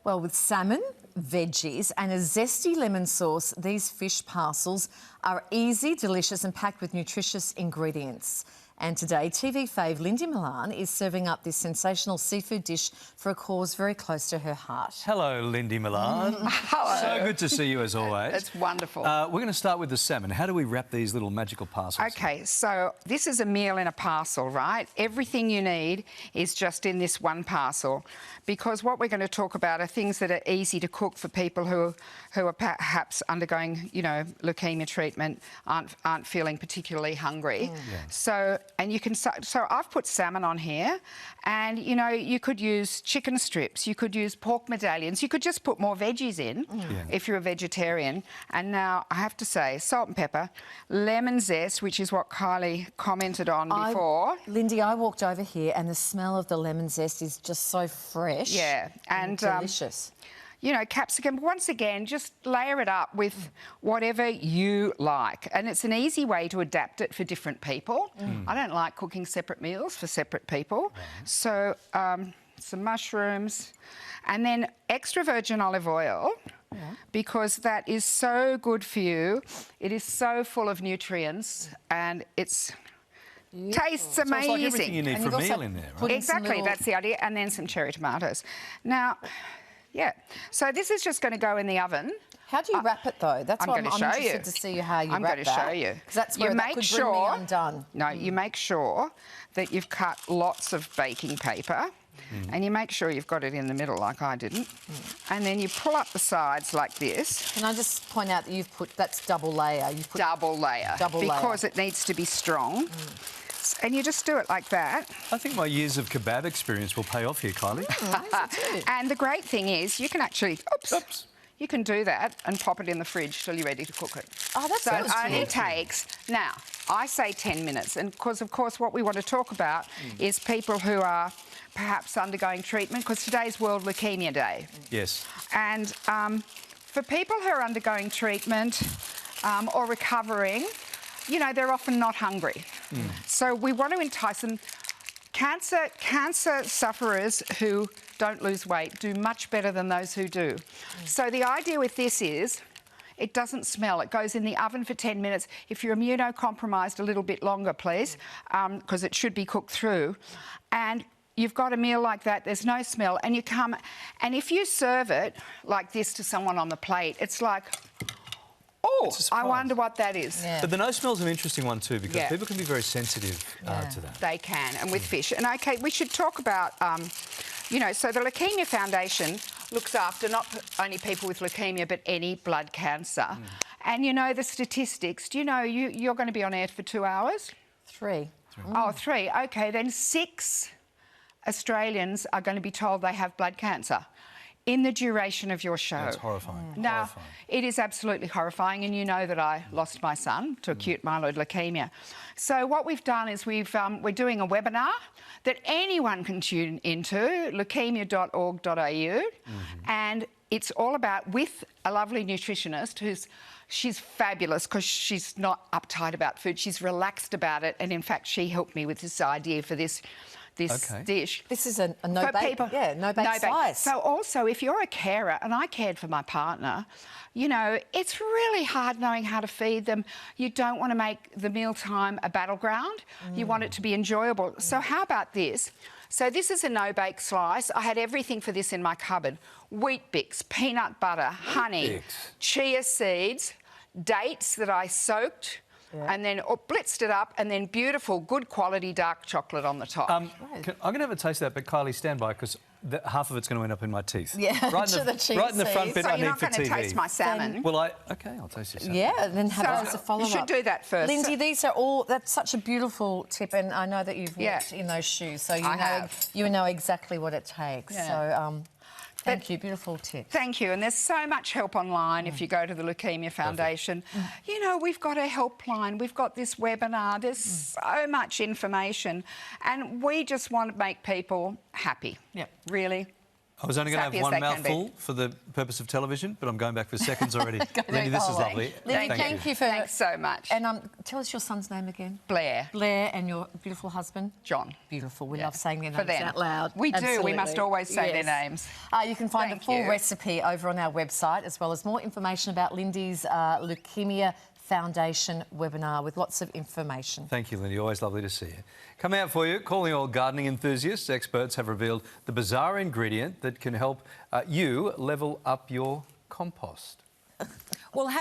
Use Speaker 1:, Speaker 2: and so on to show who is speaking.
Speaker 1: Well, with salmon, veggies and a zesty lemon sauce, these fish parcels are easy, delicious and packed with nutritious ingredients. And today, TV fave Lyndey is serving up this sensational seafood dish for a cause very close to her heart.
Speaker 2: Hello, Lyndey.
Speaker 3: Hello.
Speaker 2: So good to see you as always.
Speaker 3: It's wonderful.
Speaker 2: We're going to start with the salmon. How do we wrap these little magical parcels?
Speaker 3: Okay, so this is a meal in a parcel, right? Everything you need is just in this one parcel, because what we're going to talk about are things that are easy to cook for people who are perhaps undergoing, leukemia treatment, aren't feeling particularly hungry. So I've put salmon on here, and you could use chicken strips, you could use pork medallions, you could just put more veggies in if you're a vegetarian. And now I have to say, salt and pepper, lemon zest, which is what Kylie commented on before.
Speaker 1: Lyndey, I walked over here and the smell of the lemon zest is just so fresh.
Speaker 3: Yeah, and
Speaker 1: delicious.
Speaker 3: Capsicum, once again, just layer it up with whatever you like. And it's an easy way to adapt it for different people. I don't like cooking separate meals for separate people. So some mushrooms and then extra virgin olive oil, because that is so good for you. It is so full of nutrients and it's... tastes amazing.
Speaker 2: So it's like everything you need for a meal in there, right?
Speaker 3: Exactly, that's the idea. And then some cherry tomatoes. Now, so this is just going to go in the oven.
Speaker 1: How do you wrap it though? That's what I'm interested to see how you wrap that.
Speaker 3: I'm going to show you.
Speaker 1: Because that's where that could bring me undone.
Speaker 3: No, you make sure that you've cut lots of baking paper. And you make sure you've got it in the middle like I didn't. And then you pull up the sides like this.
Speaker 1: Can I just point out that you've put, that's double layer. You've put
Speaker 3: double layer. Because it needs to be strong. And you just do it like that.
Speaker 2: I think my years of kebab experience will pay off here, Kylie.
Speaker 3: And the great thing is you can actually... Oops. You can do that and pop it in the fridge till you're ready to cook it.
Speaker 1: Oh, that's
Speaker 3: so it only takes... Now, I say 10 minutes, and because, of course, what we want to talk about is people who are perhaps undergoing treatment, because today's World Leukaemia Day.
Speaker 2: Yes.
Speaker 3: And for people who are undergoing treatment or recovering, they're often not hungry. So we want to entice them. Cancer sufferers who don't lose weight do much better than those who do. So the idea with this is it doesn't smell. It goes in the oven for 10 minutes. If you're immunocompromised, a little bit longer, please, because it should be cooked through. And you've got a meal like that, there's no smell, and you come... And if you serve it like this to someone on the plate, it's like... Oh, I wonder what that is.
Speaker 2: But the no smell's an interesting one too, because people can be very sensitive to that.
Speaker 3: They can, and with fish. And OK, we should talk about, so the Leukaemia Foundation looks after not only people with leukaemia, but any blood cancer. And the statistics. Do you know you're going to be on air for 2 hours?
Speaker 1: 3.
Speaker 3: Oh, 3. OK, then 6 Australians are going to be told they have blood cancer in the duration of your show.
Speaker 2: That's horrifying.
Speaker 3: Now, it is absolutely horrifying, and you know that I lost my son to acute myeloid leukemia. So what we've done is we're doing a webinar that anyone can tune into, leukemia.org.au, and it's all about, with a lovely nutritionist she's fabulous because she's not uptight about food, she's relaxed about it, and in fact she helped me with this idea for this dish.
Speaker 1: This is a no-bake, no-bake slice.
Speaker 3: So also, if you're a carer, and I cared for my partner, it's really hard knowing how to feed them. You don't want to make the mealtime a battleground. You want it to be enjoyable. So how about this? So this is a no-bake slice. I had everything for this in my cupboard. Wheat Bix, peanut butter, honey, chia seeds, dates that I soaked, and then blitzed it up, and then beautiful, good quality dark chocolate on the top.
Speaker 2: I'm going to have a taste of that, but Kylie, stand by, because half of it's going to end up in my teeth.
Speaker 1: Yeah,
Speaker 2: right in the front bit
Speaker 3: so
Speaker 2: I need for TV.
Speaker 3: you're not going to taste my salmon.
Speaker 2: Well, OK, I'll taste your salmon.
Speaker 1: Yeah, and then have it as a follow-up.
Speaker 3: You should do that first.
Speaker 1: Lyndey, these are all... That's such a beautiful tip, and I know that you've walked in those shoes, so you know exactly what it takes. So, thank you, beautiful tip.
Speaker 3: Thank you, and there's so much help online if you go to the Leukaemia Foundation. We've got a helpline, we've got this webinar, there's so much information, and we just want to make people happy, really.
Speaker 2: I was only going to
Speaker 3: happy
Speaker 2: have
Speaker 3: as
Speaker 2: one
Speaker 3: they can be.
Speaker 2: mouthful for the purpose of television, but I'm going back for seconds already. Lyndey, this is
Speaker 1: Oh,
Speaker 2: lovely.
Speaker 1: Lyndey, thank you for...
Speaker 3: Thanks so much.
Speaker 1: And tell us your son's name again.
Speaker 3: Blair.
Speaker 1: Blair, and your beautiful husband?
Speaker 3: John.
Speaker 1: Beautiful. We
Speaker 3: Yeah.
Speaker 1: love saying their
Speaker 3: For
Speaker 1: names
Speaker 3: them.
Speaker 1: out loud.
Speaker 3: We do. We
Speaker 1: Absolutely.
Speaker 3: must always say their
Speaker 1: Yes.
Speaker 3: names.
Speaker 1: You can find
Speaker 3: Thank
Speaker 1: the full
Speaker 3: you.
Speaker 1: recipe over on our website, as well as more information about Lyndey's Leukaemia Foundation webinar with lots of information.
Speaker 2: Thank you, Lyndey. Always lovely to see you. Coming out for you, calling all gardening enthusiasts, experts have revealed the bizarre ingredient that can help you level up your compost.
Speaker 4: Well,